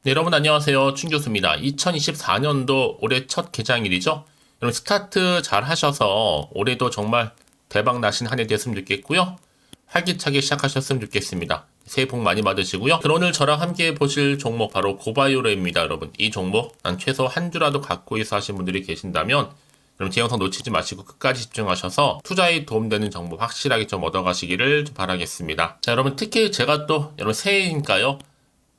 네, 여러분 안녕하세요. 춘 교수입니다. 2024년도 올해 첫 개장일이죠. 여러분 스타트 잘 하셔서 올해도 정말 대박 나신 한 해 됐으면 좋겠고요. 활기차게 시작하셨으면 좋겠습니다. 새해 복 많이 받으시고요. 그럼 오늘 저랑 함께 보실 종목 바로 고바이오로입니다, 여러분. 이 종목 난 최소 한 주라도 갖고 있어 하신 분들이 계신다면 그럼 제 영상 놓치지 마시고 끝까지 집중하셔서 투자에 도움되는 정보 확실하게 좀 얻어가시기를 바라겠습니다. 자, 여러분 특히 제가 또 여러분 새해니까요.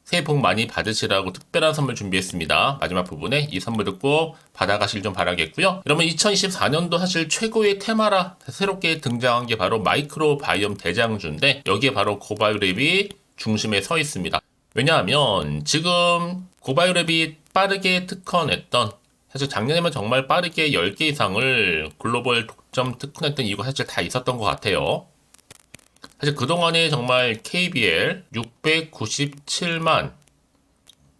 새해 복 많이 받으시라고 특별한 선물 준비했습니다. 마지막 부분에 이 선물도 꼭 받아가실 좀 바라겠고요. 여러분 2024년도 사실 최고의 테마라 새롭게 등장한 게 바로 마이크로 바이옴 대장주인데 여기에 바로 고바이오랩이 중심에 서 있습니다. 왜냐하면 지금 고바이오랩이 빠르게 특허냈던 사실 작년에만 정말 빠르게 10개 이상을 글로벌 독점 특허냈던 이유가 사실 다 있었던 것 같아요. 사실 그동안에 정말 KBL 697만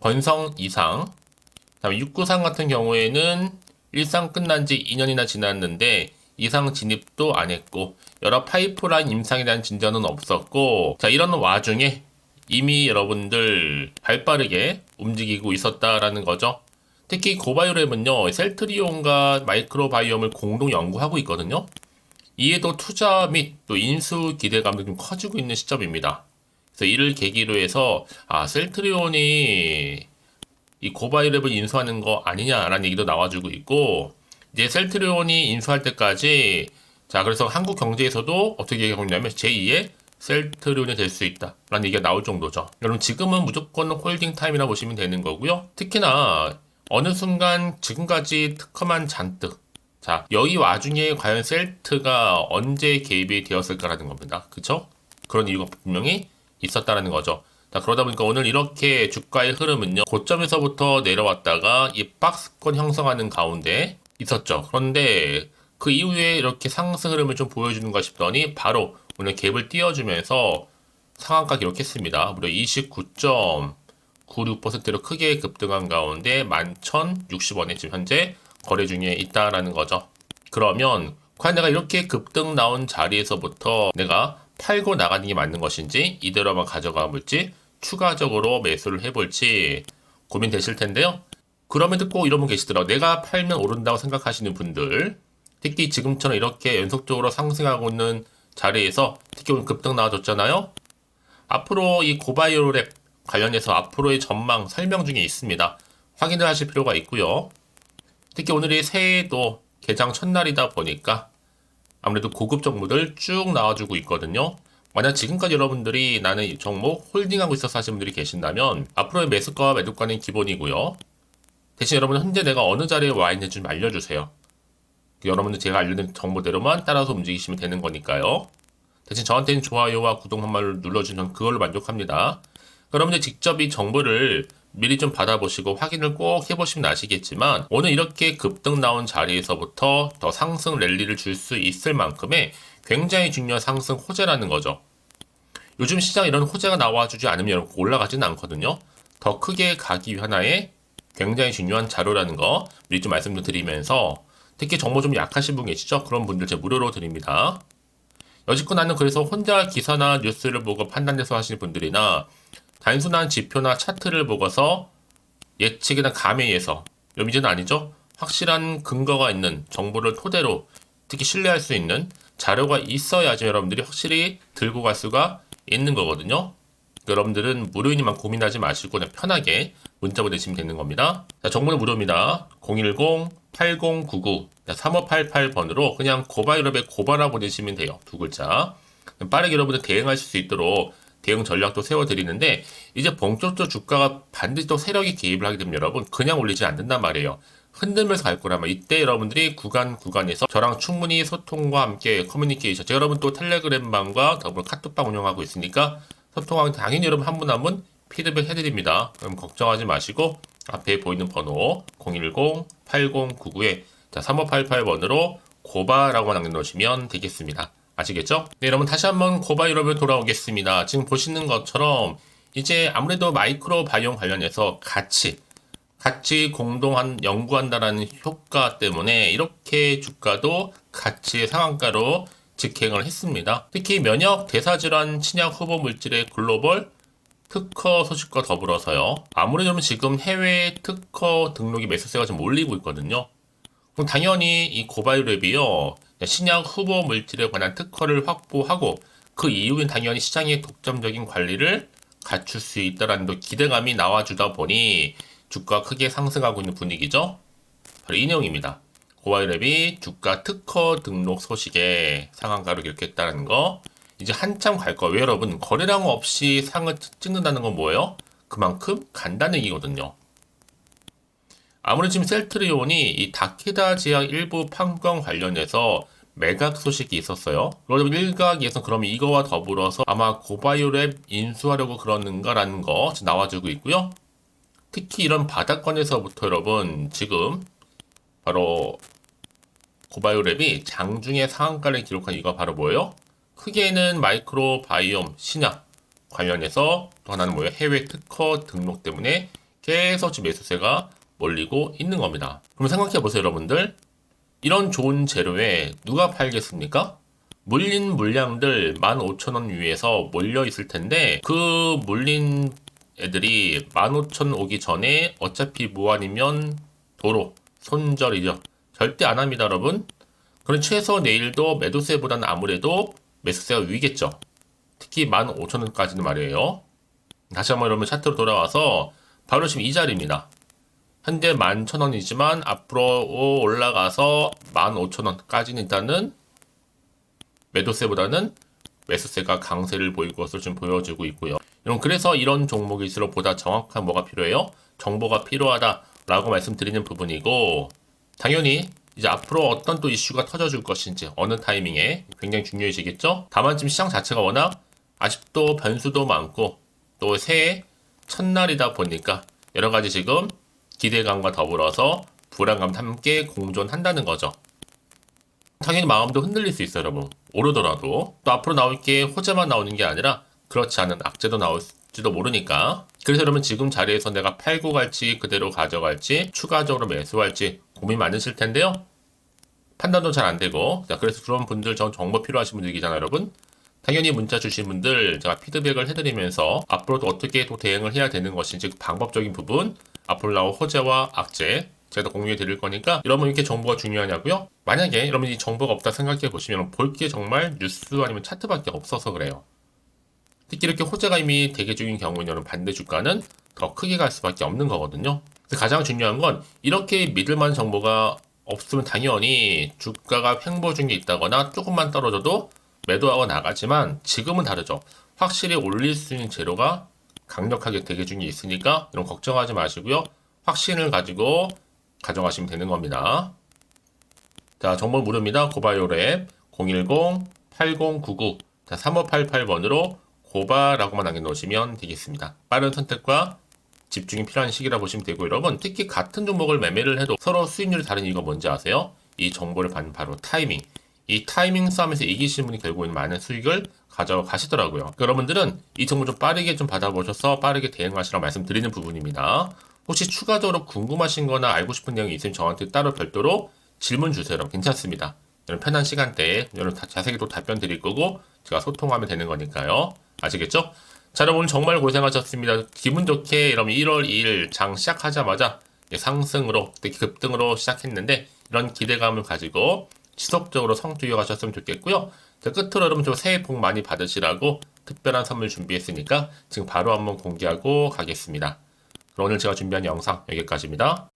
번성 이상, 그다음에 693 같은 경우에는 일상 끝난 지 2년이나 지났는데 이상 진입도 안 했고 여러 파이프라인 임상에 대한 진전은 없었고 자 이런 와중에 이미 여러분들 발빠르게 움직이고 있었다라는 거죠. 특히 고바이오랩은요 셀트리온과 마이크로바이옴을 공동 연구하고 있거든요. 이에도 투자 및 또 인수 기대감도 좀 커지고 있는 시점입니다. 그래서 이를 계기로 해서 셀트리온이 이 고바이랩을 인수하는 거 아니냐라는 얘기도 나와주고 있고 이제 셀트리온이 인수할 때까지 자 그래서 한국 경제에서도 어떻게 얘기하고 있냐면 제2의 셀트리온이 될 수 있다라는 얘기가 나올 정도죠. 여러분 지금은 무조건 홀딩 타임이라 보시면 되는 거고요. 특히나 어느 순간 지금까지 특허만 잔뜩 자, 여기 와중에 과연 셀트가 언제 개입이 되었을까라는 겁니다. 그쵸? 그런 이유가 분명히 있었다라는 거죠. 자, 그러다 보니까 오늘 이렇게 주가의 흐름은요, 고점에서부터 내려왔다가 이 박스권 형성하는 가운데 있었죠. 그런데 그 이후에 이렇게 상승 흐름을 좀 보여주는가 싶더니 바로 오늘 갭을 띄워주면서 상한가 기록했습니다. 무려 29.96%로 크게 급등한 가운데 11,060원에 지금 현재 거래 중에 있다라는 거죠. 그러면 과연 내가 이렇게 급등 나온 자리에서부터 내가 팔고 나가는 게 맞는 것인지 이대로만 가져가 볼지 추가적으로 매수를 해볼지 고민되실 텐데요. 그럼에도 꼭 이런 분 계시더라고요. 내가 팔면 오른다고 생각하시는 분들 특히 지금처럼 이렇게 연속적으로 상승하고 있는 자리에서 특히 오늘 급등 나와줬잖아요. 앞으로 이 고바이오랩 관련해서 앞으로의 전망 설명 중에 있습니다. 확인을 하실 필요가 있고요. 특히 오늘이 새해도 개장 첫날이다 보니까 아무래도 고급 종목들 쭉 나와주고 있거든요. 만약 지금까지 여러분들이 나는 이 종목 홀딩하고 있어서 하시는 분들이 계신다면 앞으로의 매수가와 매도가는 기본이고요. 대신 여러분 현재 내가 어느 자리에 와 있는지 좀 알려주세요. 여러분들 제가 알려드린 정보대로만 따라서 움직이시면 되는 거니까요. 대신 저한테는 좋아요와 구독 한 번을 눌러주면 그걸로 만족합니다. 여러분들 직접 이 정보를 미리 좀 받아보시고 확인을 꼭 해보시면 아시겠지만 오늘 이렇게 급등 나온 자리에서부터 더 상승 랠리를 줄 수 있을 만큼의 굉장히 중요한 상승 호재라는 거죠. 요즘 시장 이런 호재가 나와주지 않으면 올라가지는 않거든요. 더 크게 가기 위한 하나의 굉장히 중요한 자료라는 거 미리 좀 말씀 드리면서 특히 정보 좀 약하신 분 계시죠? 그런 분들 제가 무료로 드립니다. 여지껏 나는 그래서 혼자 기사나 뉴스를 보고 판단해서 하시는 분들이나 단순한 지표나 차트를 보고서 예측이나 감회에서 여러분 이제는 아니죠? 확실한 근거가 있는 정보를 토대로 특히 신뢰할 수 있는 자료가 있어야지 여러분들이 확실히 들고 갈 수가 있는 거거든요. 여러분들은 무료이니만 고민하지 마시고 그냥 편하게 문자 보내시면 되는 겁니다. 자, 정보는 무료입니다. 010-8099-3588번으로 그냥 고바이럽에 고바라 보내시면 돼요. 두 글자. 빠르게 여러분들 대응하실 수 있도록 대응 전략도 세워드리는데 이제 본격적으로 주가가 반드시 또 세력이 개입을 하게 되면 여러분 그냥 올리지 않는단 말이에요. 흔들면서 갈 거라면 이때 여러분들이 구간에서 저랑 충분히 소통과 함께 커뮤니케이션 제가 여러분 또 텔레그램방과 더불어 카톡방 운영하고 있으니까 소통하면 당연히 여러분 한 분 한 분 피드백 해드립니다. 그럼 걱정하지 마시고 앞에 보이는 번호 010-8099에 3588번으로 고바라고 남겨놓으시면 되겠습니다. 아시겠죠? 네, 여러분 다시 한번 고바이오랩에 돌아오겠습니다. 지금 보시는 것처럼 이제 아무래도 마이크로 바이옴 관련해서 같이 공동 연구한다라는 효과 때문에 이렇게 주가도 같이 상한가로 직행을 했습니다. 특히 면역, 대사질환, 치약 후보 물질의 글로벌 특허 소식과 더불어서요. 아무래도 지금 해외 특허 등록이 매수세가 좀 몰리고 있거든요. 그럼 당연히 이 고바이오랩이요. 신약 후보 물질에 관한 특허를 확보하고 그 이후엔 당연히 시장의 독점적인 관리를 갖출 수 있다라는 또 기대감이 나와주다 보니 주가 크게 상승하고 있는 분위기죠. 바로 이 내용입니다. 고바이오랩이 주가 특허 등록 소식에 상한가로 기록했다는 거. 이제 한참 갈 거예요. 여러분 거래량 없이 상을 찍는다는 건 뭐예요? 그만큼 간다는 얘기거든요. 아무래도 지금 셀트리온이 이 다케다 제약 일부 판권 관련해서 매각 소식이 있었어요. 그러면 일각에서 그러면 이거와 더불어서 아마 고바이오랩 인수하려고 그러는가라는 거 나와주고 있고요. 특히 이런 바닥권에서부터 여러분 지금 바로 고바이오랩이 장중에 상한가를 기록한 이거 바로 뭐예요? 크게는 마이크로 바이옴 신약 관련해서 또 하나는 뭐예요? 해외 특허 등록 때문에 계속 지금 매수세가 몰리고 있는 겁니다. 그럼 생각해 보세요, 여러분들. 이런 좋은 재료에 누가 팔겠습니까? 물린 물량들 15,000원 위에서 몰려 있을 텐데 그 물린 애들이 15,000 오기 전에 어차피 무한이면 도로 손절이죠. 절대 안 합니다, 여러분. 그럼 최소 내일도 매도세보다는 아무래도 매수세가 위겠죠. 특히 15,000원까지는 말이에요. 다시 한번 여러분 차트로 돌아와서 바로 지금 이 자리입니다. 현재 11,000원이지만 앞으로 올라가서 15,000원까지는 일단은 매도세보다는 매수세가 강세를 보일 것으로 좀 보여지고 있고요. 여러분 그래서 이런 종목일수록 보다 정확한 뭐가 필요해요? 정보가 필요하다라고 말씀드리는 부분이고 당연히 이제 앞으로 어떤 또 이슈가 터져줄 것인지 어느 타이밍에 굉장히 중요해지겠죠? 다만 지금 시장 자체가 워낙 아직도 변수도 많고 또 새해 첫날이다 보니까 여러 가지 지금 기대감과 더불어서 불안감도 함께 공존한다는 거죠. 당연히 마음도 흔들릴 수 있어요, 여러분. 오르더라도 또 앞으로 나올 게 호재만 나오는 게 아니라 그렇지 않은 악재도 나올지도 모르니까. 그래서 여러분 지금 자리에서 내가 팔고 갈지 그대로 가져갈지 추가적으로 매수할지 고민 많으실 텐데요. 판단도 잘 안 되고 자, 그래서 그런 분들 전 정보 필요하신 분들 계잖아요, 여러분. 당연히 문자 주신 분들 제가 피드백을 해드리면서 앞으로도 어떻게 또 대응을 해야 되는 것인지 그 방법적인 부분 앞으로 나올 호재와 악재 제가 공유해 드릴 거니까 여러분 이렇게 정보가 중요하냐고요? 만약에 여러분 이 정보가 없다 생각해 보시면 볼 게 정말 뉴스 아니면 차트밖에 없어서 그래요. 특히 이렇게 호재가 이미 대기 중인 경우에는 여러분 반대 주가는 더 크게 갈 수밖에 없는 거거든요. 가장 중요한 건 이렇게 믿을 만한 정보가 없으면 당연히 주가가 횡보 중에 있다거나 조금만 떨어져도 매도하고 나가지만 지금은 다르죠. 확실히 올릴 수 있는 재료가 강력하게 대기 중에 있으니까 이런 걱정하지 마시고요. 확신을 가지고 가져가시면 되는 겁니다. 자, 정보 무료입니다. 고바이오랩 010-8099-3588번으로 고바라고만 남겨놓으시면 되겠습니다. 빠른 선택과 집중이 필요한 시기라 보시면 되고 여러분 특히 같은 종목을 매매를 해도 서로 수익률이 다른 이유가 뭔지 아세요? 이 정보를 받는 바로 타이밍. 이 타이밍 싸움에서 이기시는 분이 결국은 많은 수익을 가져가시더라고요. 그러니까 여러분들은 이 정보 좀 빠르게 좀 받아보셔서 빠르게 대응하시라고 말씀드리는 부분입니다. 혹시 추가적으로 궁금하신 거나 알고 싶은 내용이 있으면 저한테 따로 별도로 질문 주세요. 괜찮습니다. 여러분 편한 시간대에 여러분 자세히 또 답변 드릴 거고 제가 소통하면 되는 거니까요. 아시겠죠? 자, 여러분 오늘 정말 고생하셨습니다. 기분 좋게 여러분 1월 2일 장 시작하자마자 상승으로 급등으로 시작했는데 이런 기대감을 가지고 지속적으로 성투 이어가셨으면 좋겠고요. 자, 끝으로 여러분 저 새해 복 많이 받으시라고 특별한 선물 준비했으니까 지금 바로 한번 공개하고 가겠습니다. 그럼 오늘 제가 준비한 영상 여기까지입니다.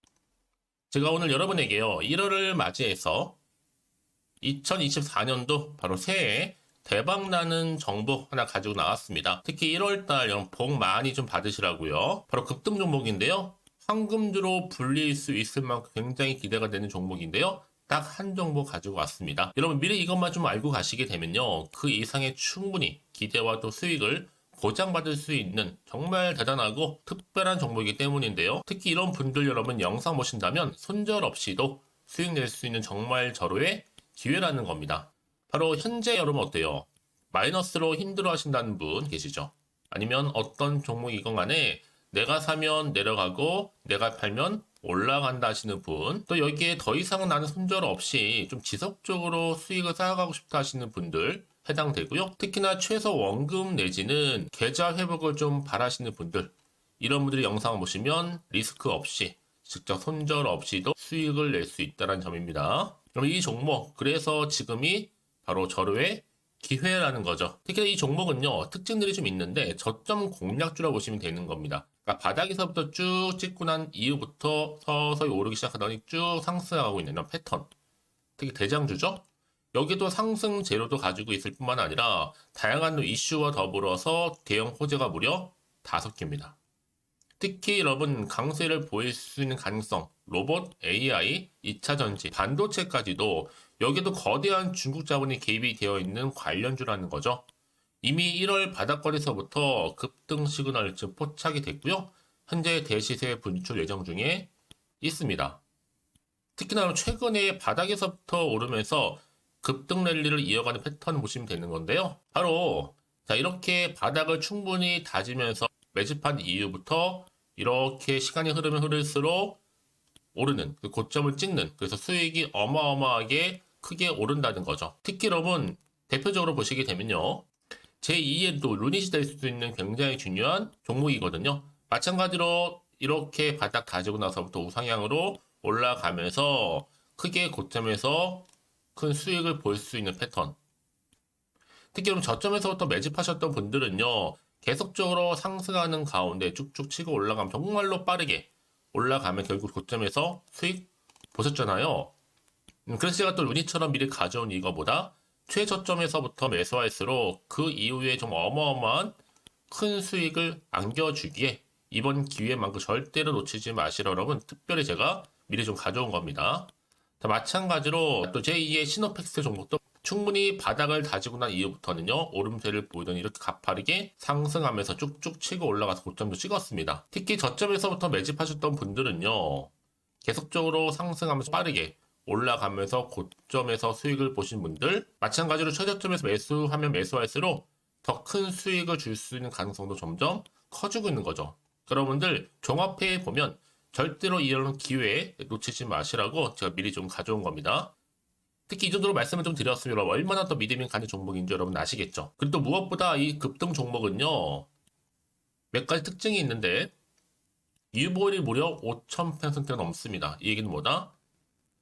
제가 오늘 여러분에게요 1월을 맞이해서 2024년도 바로 새해 대박나는 정보 하나 가지고 나왔습니다. 특히 1월달 여러분 복 많이 좀 받으시라고요. 바로 급등 종목인데요. 황금주로 불릴 수 있을 만큼 굉장히 기대가 되는 종목인데요. 딱 한 종목 가지고 왔습니다. 여러분 미리 이것만 좀 알고 가시게 되면요. 그 이상의 충분히 기대와 또 수익을 보장받을 수 있는 정말 대단하고 특별한 종목이기 때문인데요. 특히 이런 분들 여러분 영상 보신다면 손절 없이도 수익 낼 수 있는 정말 절호의 기회라는 겁니다. 바로 현재 여러분 어때요? 마이너스로 힘들어 하신다는 분 계시죠? 아니면 어떤 종목이건 간에 내가 사면 내려가고 내가 팔면 올라간다 하시는 분, 또 여기에 더 이상은 나는 손절 없이 좀 지속적으로 수익을 쌓아가고 싶다 하시는 분들, 해당되고요. 특히나 최소 원금 내지는 계좌 회복을 좀 바라시는 분들, 이런 분들이 영상을 보시면 리스크 없이 직접 손절 없이도 수익을 낼 수 있다는 점입니다. 그럼 이 종목, 그래서 지금이 바로 절호의 기회라는 거죠. 특히나 이 종목은요, 특징들이 좀 있는데 저점 공략주라 보시면 되는 겁니다. 그러니까 바닥에서부터 쭉 찍고 난 이후부터 서서히 오르기 시작하더니 쭉 상승하고 있는 이런 패턴. 특히 대장주죠. 여기도 상승 재료도 가지고 있을 뿐만 아니라 다양한 이슈와 더불어서 대형 호재가 무려 5개입니다. 특히 여러분 강세를 보일 수 있는 가능성, 로봇, AI, 2차 전지, 반도체까지도 여기도 거대한 중국 자본이 개입이 되어 있는 관련주라는 거죠. 이미 1월 바닥거리서부터 급등 시그널 즉 포착이 됐고요. 현재 대시세 분출 예정 중에 있습니다. 특히나 최근에 바닥에서부터 오르면서 급등 랠리를 이어가는 패턴을 보시면 되는 건데요. 바로 자 이렇게 바닥을 충분히 다지면서 매집한 이후부터 이렇게 시간이 흐르면 흐를수록 오르는 그 고점을 찍는, 그래서 수익이 어마어마하게 크게 오른다는 거죠. 특히 여러분 대표적으로 보시게 되면요, 제2의 또 루닛이 될 수 있는 굉장히 중요한 종목이거든요. 마찬가지로 이렇게 바닥 다지고 나서부터 우상향으로 올라가면서 크게 고점에서 큰 수익을 볼 수 있는 패턴. 특히 그럼 저점에서부터 매집하셨던 분들은요, 계속적으로 상승하는 가운데 쭉쭉 치고 올라가면 정말로 빠르게 올라가면 결국 고점에서 수익 보셨잖아요. 그래서 제가 또 루니처럼 미리 가져온 이거보다 최저점에서부터 매수할수록 그 이후에 좀 어마어마한 큰 수익을 안겨주기에 이번 기회만큼 절대로 놓치지 마시라 여러분, 특별히 제가 미리 좀 가져온 겁니다. 자, 마찬가지로 또 제2의 시노펙스 종목도 충분히 바닥을 다지고 난 이후부터는요, 오름세를 보이더니 이렇게 가파르게 상승하면서 쭉쭉 치고 올라가서 고점도 찍었습니다. 특히 저점에서부터 매집하셨던 분들은요, 계속적으로 상승하면서 빠르게 올라가면서 고점에서 수익을 보신 분들, 마찬가지로 최저점에서 매수하면 매수할수록 더 큰 수익을 줄 수 있는 가능성도 점점 커지고 있는 거죠. 여러분들 종합해 보면 절대로 이런 기회에 놓치지 마시라고 제가 미리 좀 가져온 겁니다. 특히 이 정도로 말씀을 좀 드렸으면 얼마나 더 믿음이 가는 종목인지 여러분 아시겠죠? 그리고 또 무엇보다 이 급등 종목은요, 몇 가지 특징이 있는데 유보율이 무려 5000%가 넘습니다. 이 얘기는 뭐다?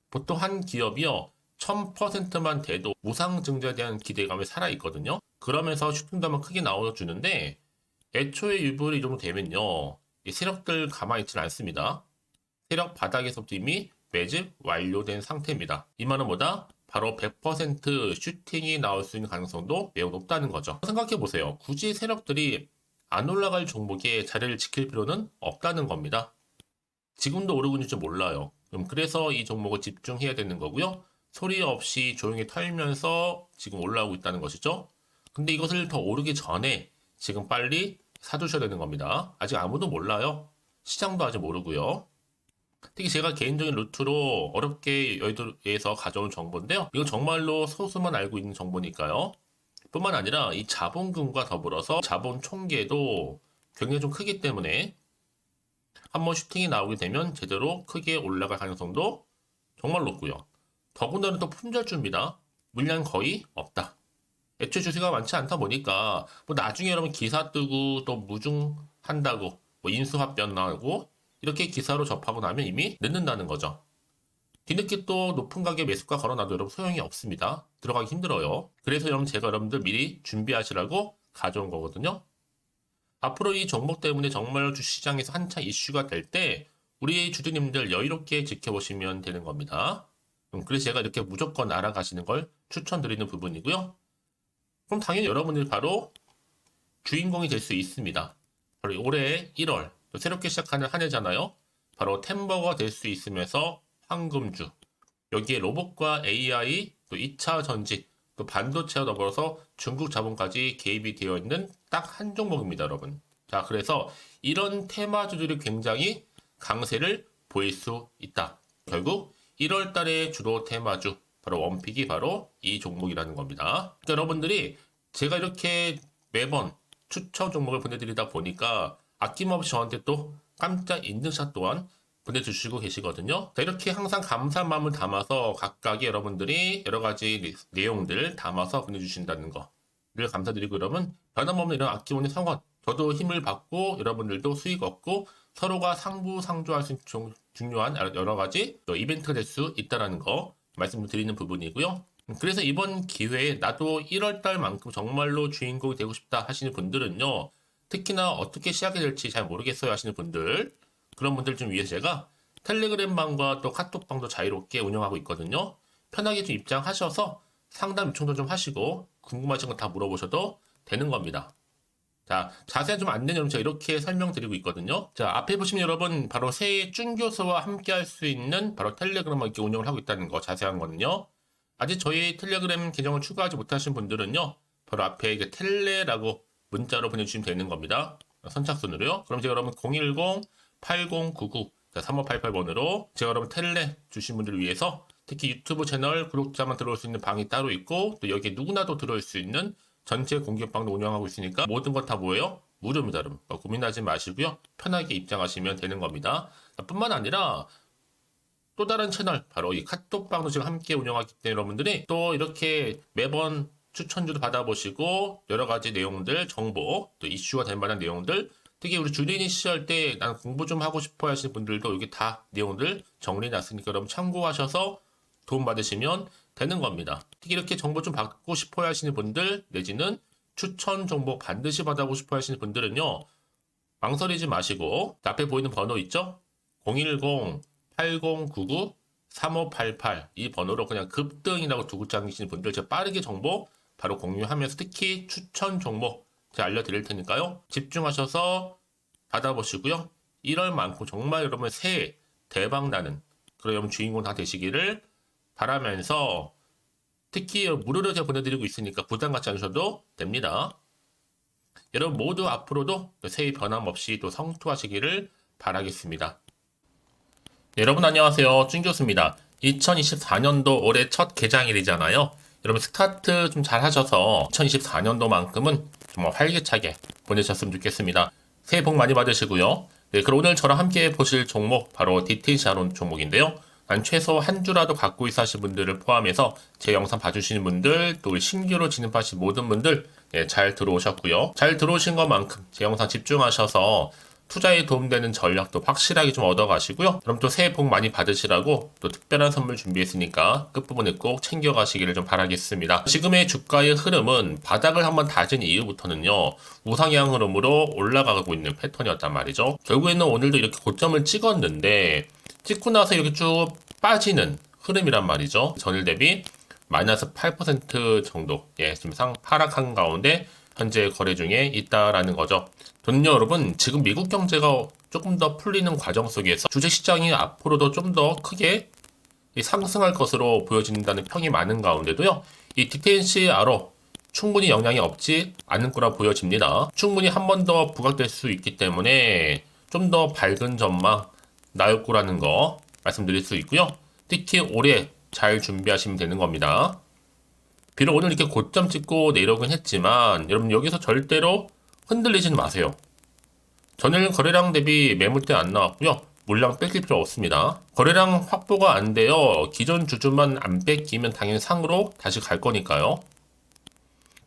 보통 한 기업이요 1000%만 돼도 무상증자에 대한 기대감이 살아있거든요. 그러면서 슈팅도 한번 크게 나와주는데 애초에 유보율이 이 정도 되면요, 이 세력들 가만히 있지는 않습니다. 세력 바닥에서부터 이미 매집 완료된 상태입니다. 이 말은 뭐다? 바로 100% 슈팅이 나올 수 있는 가능성도 매우 높다는 거죠. 생각해보세요. 굳이 세력들이 안 올라갈 종목에 자리를 지킬 필요는 없다는 겁니다. 지금도 오르고 있는지 몰라요. 그래서 이 종목을 집중해야 되는 거고요. 소리 없이 조용히 털면서 지금 올라오고 있다는 것이죠. 근데 이것을 더 오르기 전에 지금 빨리 사두셔야 되는 겁니다. 아직 아무도 몰라요. 시장도 아직 모르고요. 특히 제가 개인적인 루트로 어렵게 여의도에서 가져온 정보인데요. 이건 정말로 소수만 알고 있는 정보니까요. 뿐만 아니라 이 자본금과 더불어서 자본 총계도 굉장히 좀 크기 때문에 한번 슈팅이 나오게 되면 제대로 크게 올라갈 가능성도 정말 높고요. 더군다나 또 품절주입니다. 물량 거의 없다. 애초에 주식가 많지 않다 보니까 뭐 나중에 여러분 기사 뜨고 또 무중한다고 뭐 인수합병 나오고 이렇게 기사로 접하고 나면 이미 늦는다는 거죠. 뒤늦게 또 높은 가격에 매수가 걸어놔도 여러분 소용이 없습니다. 들어가기 힘들어요. 그래서 여러분 제가 여러분들 미리 준비하시라고 가져온 거거든요. 앞으로 이 종목 때문에 정말 주시장에서 한차 이슈가 될 때 우리 주주님들 여유롭게 지켜보시면 되는 겁니다. 그래서 제가 이렇게 무조건 알아가시는 걸 추천드리는 부분이고요. 그럼 당연히 여러분들이 바로 주인공이 될 수 있습니다. 바로 올해 1월 또 새롭게 시작하는 한 해잖아요. 바로 템버가 될 수 있으면서 황금주, 여기에 로봇과 AI, 또 2차 전지, 또 반도체와 더불어서 중국 자본까지 개입이 되어 있는 딱 한 종목입니다, 여러분. 자, 그래서 이런 테마주들이 굉장히 강세를 보일 수 있다. 결국 1월 달에 주로 테마주, 바로 원픽이 바로 이 종목이라는 겁니다. 그러니까 여러분들이 제가 이렇게 매번 추천 종목을 보내드리다 보니까 아낌없이 저한테 또 깜짝 인증샷 또한 보내주시고 계시거든요. 자, 이렇게 항상 감사한 마음을 담아서 각각의 여러분들이 여러 가지 내용들 담아서 보내주신다는 거 늘 감사드리고, 여러분 변함없는 이런 아낌없는 성원, 저도 힘을 받고 여러분들도 수익 얻고 서로가 상부상조할 수 있는 중요한 여러 가지 또 이벤트가 될 수 있다는 거 말씀드리는 부분이고요. 그래서 이번 기회에 나도 1월달만큼 정말로 주인공이 되고 싶다 하시는 분들은요, 특히나 어떻게 시작해야 될지 잘 모르겠어요 하시는 분들, 그런 분들 좀 위해서 제가 텔레그램 방과 또 카톡방도 자유롭게 운영하고 있거든요. 편하게 좀 입장하셔서 상담 요청도 좀 하시고 궁금하신 거 다 물어보셔도 되는 겁니다. 자, 자세한 좀 안내는 제가 이렇게 설명드리고 있거든요. 자, 앞에 보시면 여러분 바로 새해 쭌교수와 함께 할 수 있는 바로 텔레그램을 이렇게 운영을 하고 있다는 거, 자세한 거는요. 아직 저희 텔레그램 계정을 추가하지 못하신 분들은요, 바로 앞에 이제 텔레라고 문자로 보내주시면 되는 겁니다. 선착순으로요. 그럼 제가 여러분 010-8099-3588번으로 제가 여러분 텔레 주신 분들을 위해서 특히 유튜브 채널 구독자만 들어올 수 있는 방이 따로 있고, 또 여기에 누구나도 들어올 수 있는 전체 공개방도 운영하고 있으니까 모든 건 다 뭐예요? 무료입니다, 여러분. 고민하지 마시고요. 편하게 입장하시면 되는 겁니다. 뿐만 아니라 또 다른 채널, 바로 이 카톡방도 지금 함께 운영하기 때문에 여러분들이 또 이렇게 매번 추천주도 받아보시고 여러 가지 내용들, 정보, 또 이슈가 될 만한 내용들, 특히 우리 주린이 시절 때 난 공부 좀 하고 싶어 하시는 분들도 여기 다 내용들 정리해놨으니까 여러분 참고하셔서 도움 받으시면 되는 겁니다. 특히 이렇게 정보 좀 받고 싶어 하시는 분들, 내지는 추천 정보 반드시 받아보고 싶어 하시는 분들은요, 망설이지 마시고 앞에 보이는 번호 있죠? 010-8099-3588 이 번호로 그냥 급등이라고 두고 당기시는 분들 제가 빠르게 정보 바로 공유하면서 특히 추천 종목 제가 알려드릴 테니까요. 집중하셔서 받아보시고요. 1월만큼 정말 여러분 새해 대박 나는 그런 여러분 주인공 다 되시기를 바라면서, 특히 무료로 제가 보내드리고 있으니까 부담 갖지 않으셔도 됩니다. 여러분 모두 앞으로도 새해 변함없이 또 성투하시기를 바라겠습니다. 여러분 안녕하세요. 쭌교수입니다. 2024년도 올해 첫 개장일이잖아요. 여러분 스타트 좀 잘 하셔서 2024년도만큼은 정말 활기차게 보내셨으면 좋겠습니다. 새해 복 많이 받으시고요. 네, 그럼 오늘 저랑 함께 보실 종목 바로 디테일샤론 종목인데요. 한 최소 한 주라도 갖고 있어 하신 분들을 포함해서 제 영상 봐주시는 분들, 또 신규로 진입하신 모든 분들, 네, 잘 들어오셨고요. 잘 들어오신 것만큼 제 영상 집중하셔서 투자에 도움되는 전략도 확실하게 좀 얻어가시고요. 그럼 또 새해 복 많이 받으시라고 또 특별한 선물 준비했으니까 끝부분에 꼭 챙겨가시기를 좀 바라겠습니다. 지금의 주가의 흐름은 바닥을 한번 다진 이후부터는요, 우상향 흐름으로 올라가고 있는 패턴이었단 말이죠. 결국에는 오늘도 이렇게 고점을 찍었는데 찍고 나서 이렇게 쭉 빠지는 흐름이란 말이죠. 전일 대비 마이너스 8% 정도, 좀 하락한 가운데 현재 거래 중에 있다라는 거죠. 저는요, 여러분, 지금 미국 경제가 조금 더 풀리는 과정 속에서 주식시장이 앞으로도 좀 더 크게 상승할 것으로 보여진다는 평이 많은 가운데도요, 이 DTNCR로 충분히 영향이 없지 않을 거라 보여집니다. 충분히 한 번 더 부각될 수 있기 때문에 좀 더 밝은 전망 나올 거라는 거 말씀드릴 수 있고요. 특히 올해 잘 준비하시면 되는 겁니다. 비록 오늘 이렇게 고점 찍고 내려오긴 했지만 여러분 여기서 절대로 흔들리지는 마세요. 전일 거래량 대비 매물대 안 나왔고요. 물량 뺏길 필요 없습니다. 거래량 확보가 안 돼요. 기존 주주만 안 뺏기면 당연히 상으로 다시 갈 거니까요.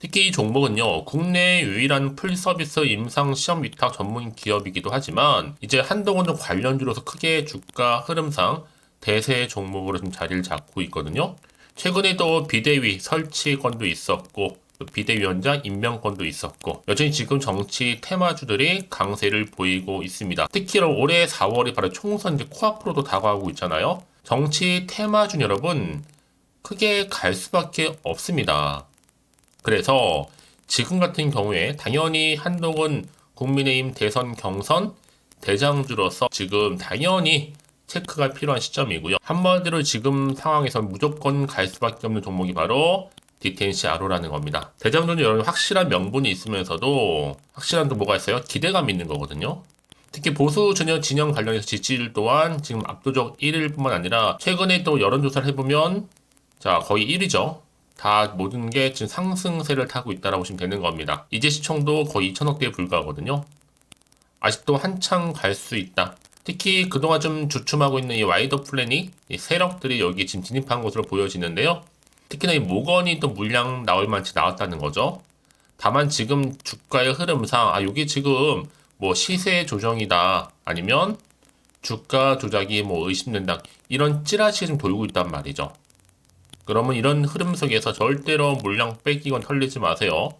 특히 이 종목은요, 국내 유일한 풀서비스 임상 시험 위탁 전문 기업이기도 하지만 이제 한동안 좀 관련주로서 크게 주가 흐름상 대세 종목으로 좀 자리를 잡고 있거든요. 최근에도 비대위 설치건도 있었고 또 비대위원장 임명건도 있었고 여전히 지금 정치 테마주들이 강세를 보이고 있습니다. 특히 올해 4월이 바로 총선 이제 코앞으로도 다가오고 있잖아요. 정치 테마주 여러분 크게 갈 수밖에 없습니다. 그래서 지금 같은 경우에 당연히 한동훈 국민의힘 대선 경선 대장주로서 지금 당연히 체크가 필요한 시점이고요. 한마디로 지금 상황에서 무조건 갈 수밖에 없는 종목이 바로 DTNCR라는 겁니다. 대장주는 여러분 확실한 명분이 있으면서도 확실한 또 뭐가 있어요? 기대감이 있는 거거든요. 특히 보수 진영 관련해서 지지율 또한 지금 압도적 1위일 뿐만 아니라 최근에 또 여론조사를 해보면 자 거의 1위죠. 다 모든 게 지금 상승세를 타고 있다라고 보시면 되는 겁니다. 이제 시총도 거의 2천억대에 불과하거든요. 아직도 한창 갈 수 있다. 특히 그동안 좀 주춤하고 있는 이 와이더 플래닛 이 세력들이 여기 지금 진입한 것으로 보여지는데요. 특히나 이 모건이 또 물량 나올 만치 나왔다는 거죠. 다만 지금 주가의 흐름상 여기 지금 뭐 시세 조정이다 아니면 주가 조작이 뭐 의심된다 이런 찌라시 좀 돌고 있단 말이죠. 그러면 이런 흐름 속에서 절대로 물량 뺏기건 털리지 마세요.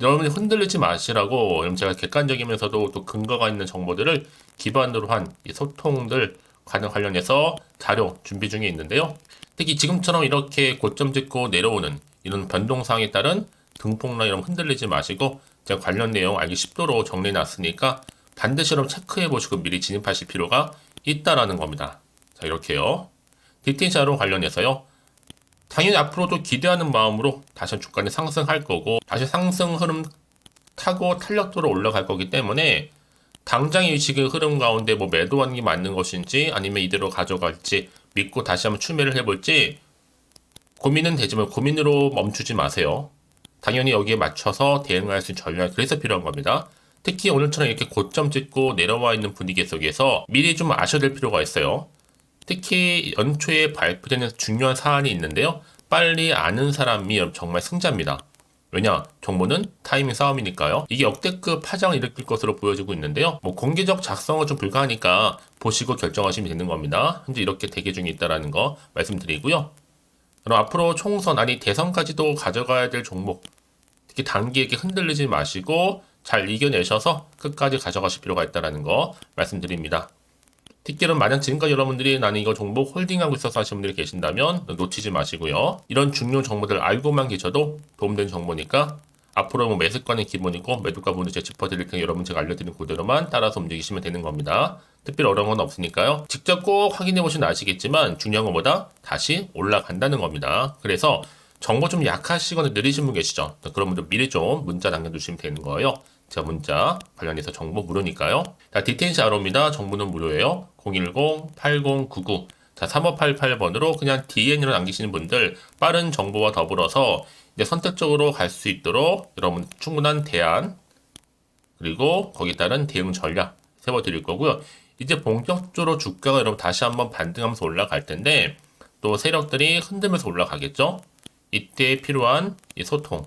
여러분이 흔들리지 마시라고 제가 객관적이면서도 또 근거가 있는 정보들을 기반으로 한 이 소통들 관련해서 자료 준비 중에 있는데요. 특히 지금처럼 이렇게 고점 찍고 내려오는 이런 변동사항에 따른 등폭락 이런 흔들리지 마시고 제가 관련 내용 알기 쉽도록 정리해 놨으니까 반드시 여러분 체크해 보시고 미리 진입하실 필요가 있다라는 겁니다. 자, 이렇게요. 디테일샤로 관련해서요. 당연히 앞으로도 기대하는 마음으로 다시 주가는 상승할 거고 다시 상승 흐름 타고 탄력도로 올라갈 거기 때문에 당장의 지금 흐름 가운데 뭐 매도하는 게 맞는 것인지 아니면 이대로 가져갈지 믿고 다시 한번 추매를 해볼지 고민은 되지만 고민으로 멈추지 마세요. 당연히 여기에 맞춰서 대응할 수 있는 전략이 그래서 필요한 겁니다. 특히 오늘처럼 이렇게 고점 찍고 내려와 있는 분위기 속에서 미리 좀 아셔야 될 필요가 있어요. 특히 연초에 발표되는 중요한 사안이 있는데요. 빨리 아는 사람이 정말 승자입니다. 왜냐? 정보는 타이밍 싸움이니까요. 이게 역대급 파장을 일으킬 것으로 보여지고 있는데요. 뭐 공개적 작성은 좀 불가하니까 보시고 결정하시면 되는 겁니다. 현재 이렇게 대기 중에 있다는 거 말씀드리고요. 그럼 앞으로 총선 아니 대선까지도 가져가야 될 종목 특히 단기에 흔들리지 마시고 잘 이겨내셔서 끝까지 가져가실 필요가 있다는 거 말씀드립니다. 특히는 만약 지금까지 여러분들이 나는 이거 종목 홀딩하고 있어서 하시는 분들이 계신다면 놓치지 마시고요. 이런 중요한 정보들 알고만 계셔도 도움되는 정보니까 앞으로 뭐 매수가는 기본이고 매도가 부분을 제가 짚어드릴 테니 여러분 제가 알려드린 그대로만 따라서 움직이시면 되는 겁니다. 특별히 어려운 건 없으니까요. 직접 꼭 확인해 보시면 아시겠지만 중요한 것보다 다시 올라간다는 겁니다. 그래서 정보 좀 약하시거나 느리신 분 계시죠? 그런 분들 미리 좀 문자 남겨주시면 되는 거예요. 제가 문자 관련해서 정보 무료니까요. 자, 디테일시 아로입니다. 정보는 무료예요. 010-8099 자, 3588번으로 그냥 DN으로 남기시는 분들 빠른 정보와 더불어서 이제 선택적으로 갈 수 있도록 여러분 충분한 대안 그리고 거기에 따른 대응 전략 세워드릴 거고요. 이제 본격적으로 주가가 여러분 다시 한번 반등하면서 올라갈 텐데 또 세력들이 흔들면서 올라가겠죠. 이때 필요한 이 소통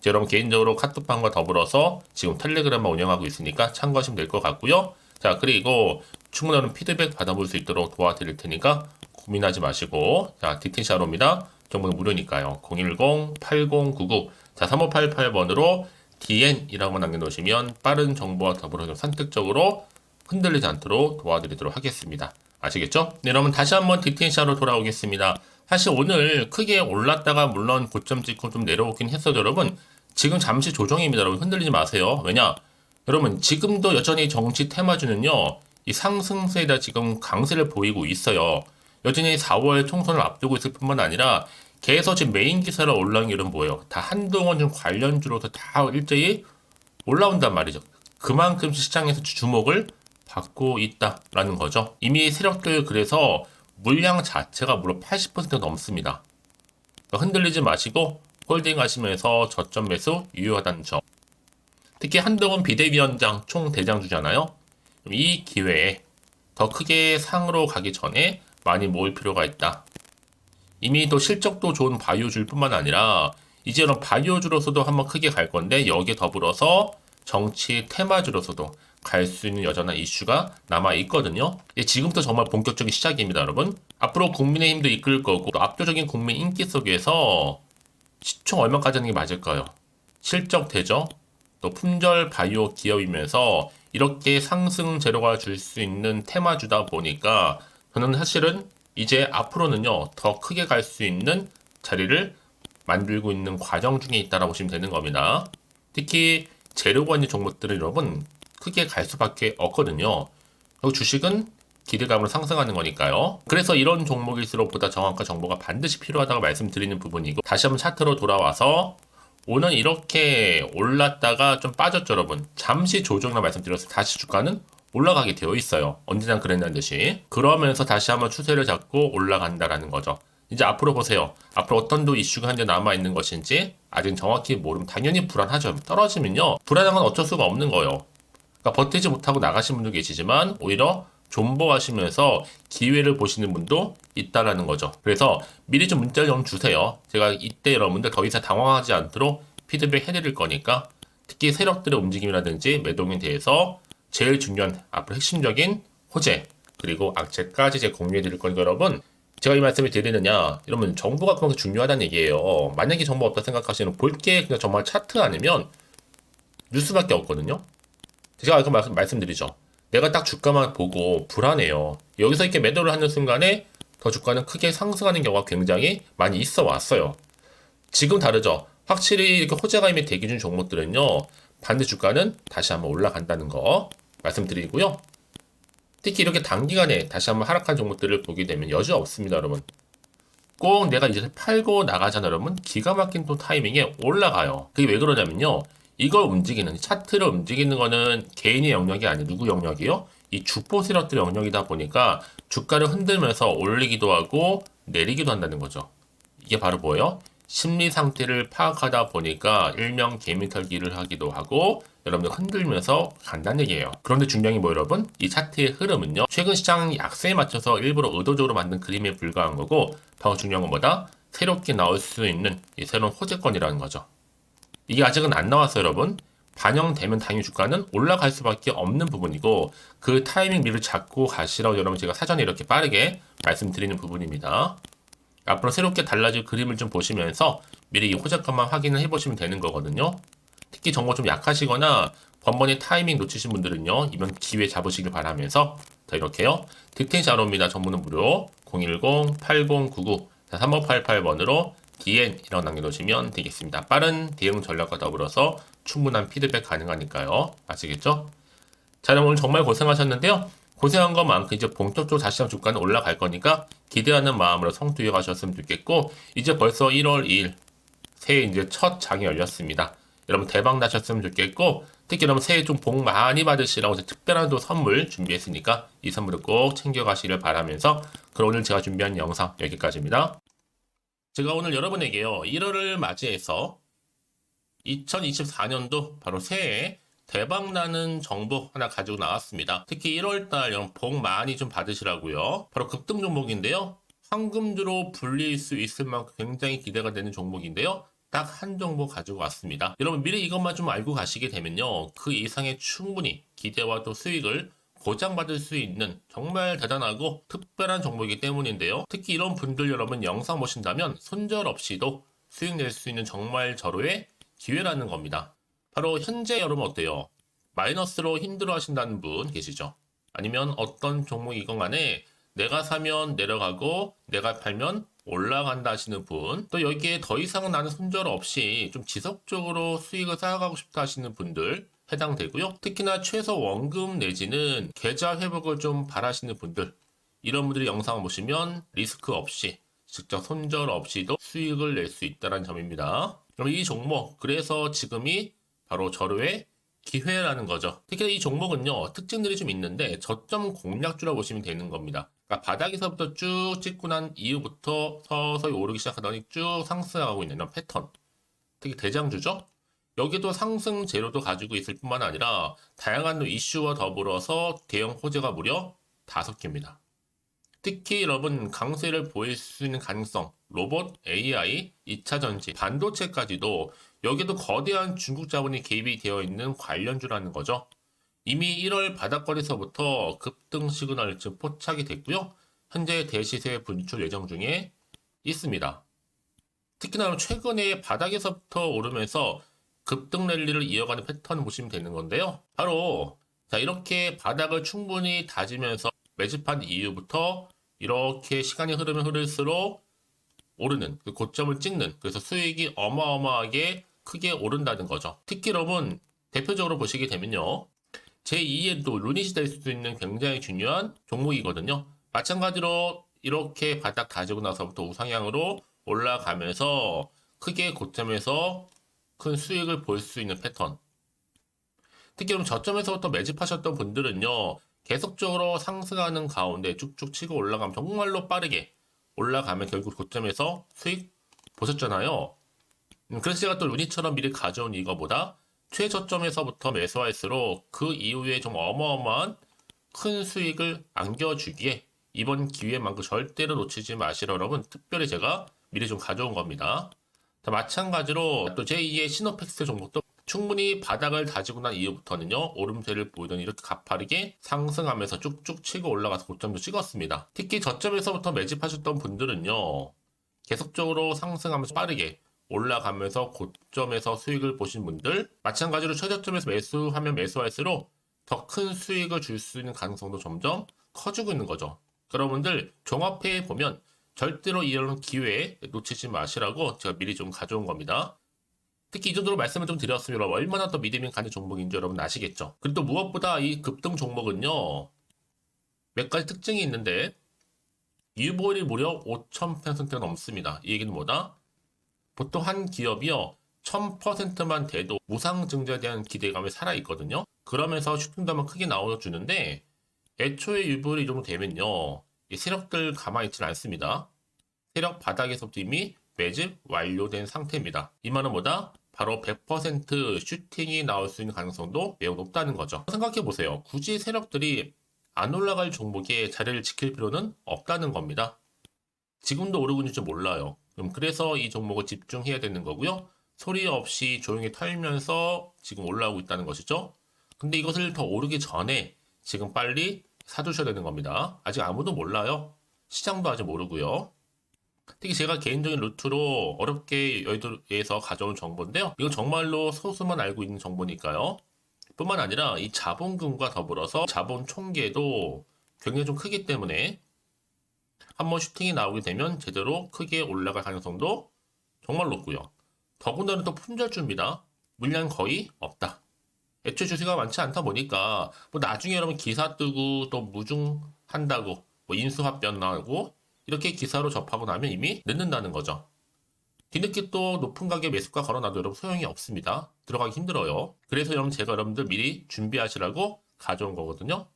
여러분 개인적으로 카톡방과 더불어서 지금 텔레그램만 운영하고 있으니까 참고하시면 될 것 같고요. 자, 그리고 충분한 피드백 받아볼 수 있도록 도와드릴 테니까 고민하지 마시고 자, 디테일샤로입니다. 정보는 무료니까요. 010-8099 자, 3588번으로 DN이라고 남겨놓으시면 빠른 정보와 더불어서 선택적으로 흔들리지 않도록 도와드리도록 하겠습니다. 아시겠죠? 네, 여러분 다시 한번 디테일샤로 돌아오겠습니다. 사실 오늘 크게 올랐다가 물론 고점 찍고 좀 내려오긴 했어도 여러분 지금 잠시 조정입니다. 여러분 흔들리지 마세요. 왜냐? 여러분 지금도 여전히 정치 테마주는요. 이 상승세에다 지금 강세를 보이고 있어요. 여전히 4월 총선을 앞두고 있을 뿐만 아니라 계속 지금 메인 기사로 올라온 게 이런 뭐예요? 다 한동안 좀 관련주로서 다 일제히 올라온단 말이죠. 그만큼 시장에서 주목을 받고 있다라는 거죠. 이미 세력들 그래서 물량 자체가 무려 80% 넘습니다. 흔들리지 마시고 홀딩 하시면서 저점 매수 유효하다는 점. 특히 한동훈 비대위원장 총대장주잖아요. 이 기회에 더 크게 상으로 가기 전에 많이 모을 필요가 있다. 이미 또 실적도 좋은 바이오주일 뿐만 아니라 이제는 바이오주로서도 한번 크게 갈 건데 여기에 더불어서 정치 테마주로서도 갈 수 있는 여전한 이슈가 남아 있거든요. 지금부터 정말 본격적인 시작입니다, 여러분. 앞으로 국민의힘도 이끌 거고 또 압도적인 국민 인기 속에서 시총 얼마까지 하는 게 맞을까요? 실적 대죠. 또 품절 바이오 기업이면서 이렇게 상승 재료가 줄 수 있는 테마주다 보니까 저는 사실은 이제 앞으로는요 더 크게 갈 수 있는 자리를 만들고 있는 과정 중에 있다라고 보시면 되는 겁니다. 특히 재료가 있는 종목들은 여러분 크게 갈 수밖에 없거든요. 주식은 기대감으로 상승하는 거니까요. 그래서 이런 종목일수록 보다 정확한 정보가 반드시 필요하다고 말씀드리는 부분이고 다시 한번 차트로 돌아와서 오늘 이렇게 올랐다가 좀 빠졌죠, 여러분. 잠시 조정이라 말씀드렸을 때 다시 주가는 올라가게 되어 있어요. 언제나 그랬다는 듯이. 그러면서 다시 한번 추세를 잡고 올라간다라는 거죠. 이제 앞으로 보세요. 앞으로 어떤 또 이슈가 현재 남아있는 것인지 아직 정확히 모르면 당연히 불안하죠. 떨어지면요. 불안한 건 어쩔 수가 없는 거예요. 그러니까 버티지 못하고 나가신 분도 계시지만 오히려 존버하시면서 기회를 보시는 분도 있다라는 거죠. 그래서 미리 좀 문자를 좀 주세요. 제가 이때 여러분들 더 이상 당황하지 않도록 피드백 해드릴 거니까 특히 세력들의 움직임이라든지 매동에 대해서 제일 중요한 앞으로 핵심적인 호재 그리고 악재까지 제가 공유해 드릴 거니까 여러분 제가 이 말씀을 드리느냐 여러분 정보가 그만큼 중요하다는 얘기예요. 만약에 정보 없다 생각하시면 볼 게 그냥 정말 차트 아니면 뉴스밖에 없거든요. 제가 아까 말씀드리죠. 내가 딱 주가만 보고 불안해요. 여기서 이렇게 매도를 하는 순간에 더 주가는 크게 상승하는 경우가 굉장히 많이 있어 왔어요. 지금 다르죠. 확실히 이렇게 호재가 이미 대기 중 종목들은요. 반대 주가는 다시 한번 올라간다는 거 말씀드리고요. 특히 이렇게 단기간에 다시 한번 하락한 종목들을 보게 되면 여지 없습니다, 여러분. 꼭 내가 이제 팔고 나가잖아, 여러분. 기가 막힌 또 타이밍에 올라가요. 그게 왜 그러냐면요. 이걸 움직이는, 차트를 움직이는 거는 개인의 영역이 아니고 누구 영역이요? 이 주포 세력들 영역이다 보니까 주가를 흔들면서 올리기도 하고 내리기도 한다는 거죠. 이게 바로 뭐예요? 심리 상태를 파악하다 보니까 일명 개미털기를 하기도 하고 여러분들 흔들면서 간다는 얘기예요. 그런데 중요한 게 뭐 여러분? 이 차트의 흐름은요. 최근 시장 약세에 맞춰서 일부러 의도적으로 만든 그림에 불과한 거고 더 중요한 건 뭐다? 새롭게 나올 수 있는 이 새로운 호재권이라는 거죠. 이게 아직은 안 나왔어요, 여러분. 반영되면 당연히 주가는 올라갈 수밖에 없는 부분이고 그 타이밍 미를 잡고 가시라고 여러분 제가 사전에 이렇게 빠르게 말씀드리는 부분입니다. 앞으로 새롭게 달라질 그림을 좀 보시면서 미리 이 호재값만 확인을 해보시면 되는 거거든요. 특히 정보 좀 약하시거나 번번이 타이밍 놓치신 분들은요. 이번 기회 잡으시길 바라면서 자 이렇게요. 득템 자료입니다. 전문은 무료 010-8099-3588번으로 DN이라고 남겨놓으시면 되겠습니다. 빠른 대응 전략과 더불어서 충분한 피드백 가능하니까요. 아시겠죠? 자, 여러분 오늘 정말 고생하셨는데요. 고생한 것만큼 이제 본격적으로 다시 한번 주가는 올라갈 거니까 기대하는 마음으로 성투해 가셨으면 좋겠고 이제 벌써 1월 2일 새해 이제 첫 장이 열렸습니다. 여러분 대박 나셨으면 좋겠고 특히 여러분 새해 좀 복 많이 받으시라고 특별한 또 선물 준비했으니까 이 선물을 꼭 챙겨가시길 바라면서 그럼 오늘 제가 준비한 영상 여기까지입니다. 제가 오늘 여러분에게요 1월을 맞이해서 2024년도 바로 새해 대박나는 정보 하나 가지고 나왔습니다. 특히 1월달 복 많이 좀 받으시라고요. 바로 급등 종목인데요. 황금주로 불릴 수 있을 만큼 굉장히 기대가 되는 종목인데요. 딱 한 종목 가지고 왔습니다. 여러분 미리 이것만 좀 알고 가시게 되면요. 그 이상의 충분히 기대와 또 수익을 보장받을 수 있는 정말 대단하고 특별한 종목이기 때문인데요. 특히 이런 분들 여러분 영상 보신다면 손절없이도 수익 낼 수 있는 정말 절호의 기회라는 겁니다. 바로 현재 여러분 어때요? 마이너스로 힘들어 하신다는 분 계시죠? 아니면 어떤 종목이건 간에 내가 사면 내려가고 내가 팔면 올라간다 하시는 분, 또 여기에 더 이상 나는 손절 없이 좀 지속적으로 수익을 쌓아가고 싶다 하시는 분들 해당되고요. 특히나 최소 원금 내지는 계좌 회복을 좀 바라시는 분들, 이런 분들이 영상을 보시면 리스크 없이 직접 손절 없이도 수익을 낼 수 있다는 점입니다. 그럼 이 종목, 그래서 지금이 바로 절호의 기회라는 거죠. 특히 이 종목은요, 특징들이 좀 있는데 저점 공략주라 보시면 되는 겁니다. 그러니까 바닥에서부터 쭉 찍고 난 이후부터 서서히 오르기 시작하더니 쭉 상승하고 있는 이런 패턴. 특히 대장주죠. 여기도 상승 재료도 가지고 있을 뿐만 아니라 다양한 이슈와 더불어서 대형 호재가 무려 5개입니다. 특히 여러분 강세를 보일 수 있는 가능성, 로봇, AI, 2차 전지, 반도체까지도 여기도 거대한 중국 자본이 개입이 되어 있는 관련주라는 거죠. 이미 1월 바닥거리서부터 급등 시그널이 포착이 됐고요. 현재 대시세 분출 예정 중에 있습니다. 특히나 최근에 바닥에서부터 오르면서 급등 랠리를 이어가는 패턴을 보시면 되는 건데요. 바로 자 이렇게 바닥을 충분히 다지면서 매집한 이후부터 이렇게 시간이 흐르면 흐를수록 오르는 그 고점을 찍는 그래서 수익이 어마어마하게 크게 오른다는 거죠. 특히 여러분 대표적으로 보시게 되면요. 제2의 또 루닛이 될 수 있는 굉장히 중요한 종목이거든요. 마찬가지로 이렇게 바닥 다지고 나서부터 우상향으로 올라가면서 크게 고점에서 큰 수익을 볼 수 있는 패턴. 특히 그럼 저점에서부터 매집하셨던 분들은요. 계속적으로 상승하는 가운데 쭉쭉 치고 올라가면 정말로 빠르게 올라가면 결국 고점에서 수익 보셨잖아요. 그래서 제가 또 루닛처럼 미리 가져온 이거보다 최저점에서부터 매수할수록 그 이후에 좀 어마어마한 큰 수익을 안겨주기에 이번 기회만큼 절대로 놓치지 마시라 여러분 특별히 제가 미리 좀 가져온 겁니다. 자, 마찬가지로 또 제2의 시노팩스 종목도 충분히 바닥을 다지고 난 이후부터는요 오름세를 보이더니 이렇게 가파르게 상승하면서 쭉쭉 치고 올라가서 고점도 찍었습니다. 특히 저점에서부터 매집하셨던 분들은요 계속적으로 상승하면서 빠르게 올라가면서 고점에서 수익을 보신 분들, 마찬가지로 최저점에서 매수하면 매수할수록 더 큰 수익을 줄 수 있는 가능성도 점점 커지고 있는 거죠. 여러분들 종합해 보면 절대로 이런 기회에 놓치지 마시라고 제가 미리 좀 가져온 겁니다. 특히 이 정도로 말씀을 좀 드렸으면 얼마나 더 믿음이 가는 종목인지 여러분 아시겠죠? 그리고 또 무엇보다 이 급등 종목은요 몇 가지 특징이 있는데 유보율이 무려 5000%가 넘습니다. 이 얘기는 뭐다? 보통 한 기업이요 1000%만 돼도 무상증자에 대한 기대감이 살아있거든요. 그러면서 슈팅도 한번 크게 나와주는데 애초에 유보율이 이 정도 되면요 이 세력들 가만히 있지는 않습니다. 세력 바닥에서부터 이미 매집 완료된 상태입니다. 이 말은 뭐다? 바로 100% 슈팅이 나올 수 있는 가능성도 매우 높다는 거죠. 생각해보세요. 굳이 세력들이 안 올라갈 종목에 자리를 지킬 필요는 없다는 겁니다. 지금도 오르고 있는지 몰라요. 그래서 이 종목을 집중해야 되는 거고요. 소리 없이 조용히 털면서 지금 올라오고 있다는 것이죠. 근데 이것을 더 오르기 전에 지금 빨리 사두셔야 되는 겁니다. 아직 아무도 몰라요. 시장도 아직 모르고요. 특히 제가 개인적인 루트로 어렵게 여의도에서 가져온 정보인데요. 이건 정말로 소수만 알고 있는 정보니까요. 뿐만 아니라 이 자본금과 더불어서 자본 총계도 굉장히 좀 크기 때문에 한번 슈팅이 나오게 되면 제대로 크게 올라갈 가능성도 정말 높고요. 더군다나 또 품절주입니다. 물량 거의 없다. 애초에 주식가 많지 않다 보니까 뭐 나중에 여러분 기사 뜨고 또 무중한다고 뭐 인수합병 나오고 이렇게 기사로 접하고 나면 이미 늦는다는 거죠. 뒤늦게 또 높은 가격에 매수가 걸어놔도 여러분 소용이 없습니다. 들어가기 힘들어요. 그래서 여러분 제가 여러분들 미리 준비하시라고 가져온 거거든요.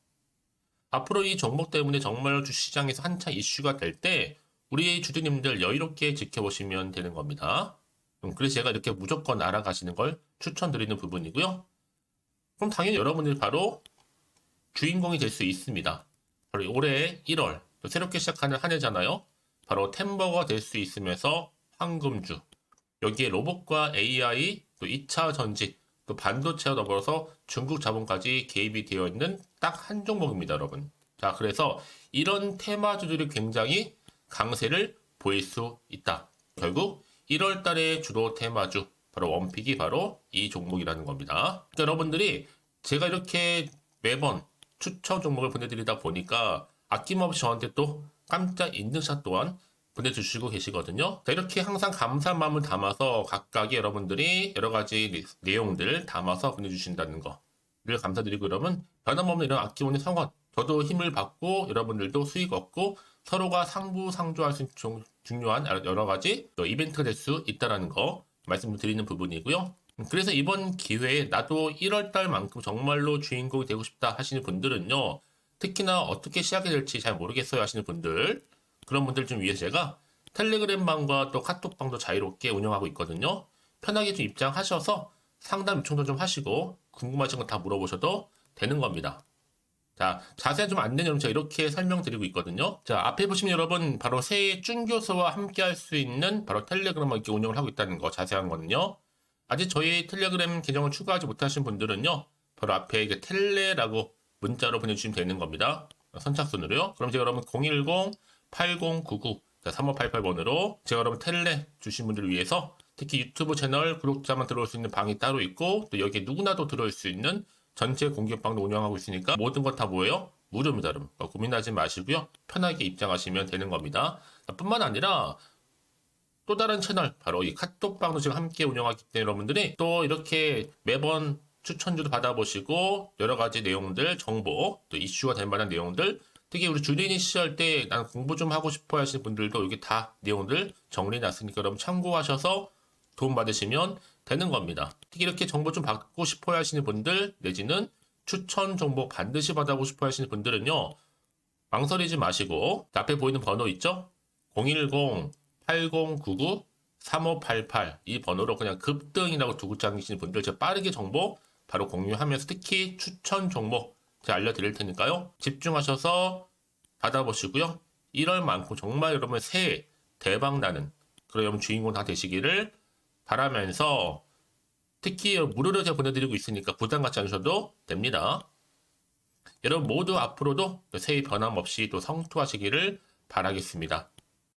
앞으로 이 종목 때문에 정말 주시장에서 한창 이슈가 될 때 우리 주주님들 여유롭게 지켜보시면 되는 겁니다. 그래서 제가 이렇게 무조건 알아가시는 걸 추천드리는 부분이고요. 그럼 당연히 여러분들이 바로 주인공이 될 수 있습니다. 바로 올해 1월 또 새롭게 시작하는 한 해잖아요. 바로 템버가 될 수 있으면서 황금주, 여기에 로봇과 AI, 또 2차 전지, 또 반도체와 더불어서 중국 자본까지 개입이 되어 있는 딱 한 종목입니다, 여러분. 자, 그래서 이런 테마주들이 굉장히 강세를 보일 수 있다. 결국 1월 달의 주로 테마주, 바로 원픽이 바로 이 종목이라는 겁니다. 그러니까 여러분들이 제가 이렇게 매번 추천 종목을 보내드리다 보니까 아낌없이 저한테 또 깜짝 인증샷 또한 보내주시고 계시거든요. 자, 이렇게 항상 감사한 마음을 담아서 각각의 여러분들이 여러 가지 내용들 담아서 보내주신다는 거를 감사드리고 여러분 변함없는 이런 아낌없는 성원 저도 힘을 받고 여러분들도 수익 얻고 서로가 상부상조할 수 있는 중요한 여러 가지 또 이벤트가 될 수 있다는 거 말씀드리는 부분이고요. 그래서 이번 기회에 나도 1월달만큼 정말로 주인공이 되고 싶다 하시는 분들은요. 특히나 어떻게 시작이 될지 잘 모르겠어요 하시는 분들 그런 분들 좀 위해서 제가 텔레그램 방과 또 카톡방도 자유롭게 운영하고 있거든요. 편하게 좀 입장하셔서 상담 요청도 좀 하시고 궁금하신 거 다 물어보셔도 되는 겁니다. 자, 자세한 좀 안내는 여러분 제가 이렇게 설명드리고 있거든요. 자, 앞에 보시면 여러분 바로 새해 쭌교수와 함께 할 수 있는 바로 텔레그램을 이렇게 운영을 하고 있다는 거 자세한 거는요. 아직 저희 텔레그램 계정을 추가하지 못하신 분들은요. 바로 앞에 이게 텔레라고 문자로 보내주시면 되는 겁니다. 선착순으로요. 그럼 제가 여러분 010-8099-3588번으로 제가 여러분 텔레 주신 분들을 위해서 특히 유튜브 채널 구독자만 들어올 수 있는 방이 따로 있고 또 여기에 누구나도 들어올 수 있는 전체 공개방도 운영하고 있으니까 모든 것 다 뭐예요? 무료입니다, 여러분. 고민하지 마시고요. 편하게 입장하시면 되는 겁니다. 뿐만 아니라 또 다른 채널, 바로 이 카톡방도 지금 함께 운영하기 때문에 여러분들이 또 이렇게 매번 추천주도 받아보시고 여러 가지 내용들, 정보, 또 이슈가 될 만한 내용들 특히 우리 주린이 시절 때 난 공부 좀 하고 싶어 하시는 분들도 여기 다 내용들 정리해놨으니까 여러분 참고하셔서 도움 받으시면 되는 겁니다. 특히 이렇게 정보 좀 받고 싶어 하시는 분들 내지는 추천 정보 반드시 받아보고 싶어 하시는 분들은요. 망설이지 마시고 앞에 보이는 번호 있죠? 010-8099-3588 이 번호로 그냥 급등이라고 두고 당기시는 분들 제가 빠르게 정보 바로 공유하면서 특히 추천 종목 제가 알려드릴 테니까요. 집중하셔서 받아보시고요. 1월만큼 정말 여러분 새해 대박 나는 그런 여러분 주인공 다 되시기를 바라면서 특히 무료로 제가 보내드리고 있으니까 부담 갖지 않으셔도 됩니다. 여러분 모두 앞으로도 새해 변함없이 또 성투하시기를 바라겠습니다.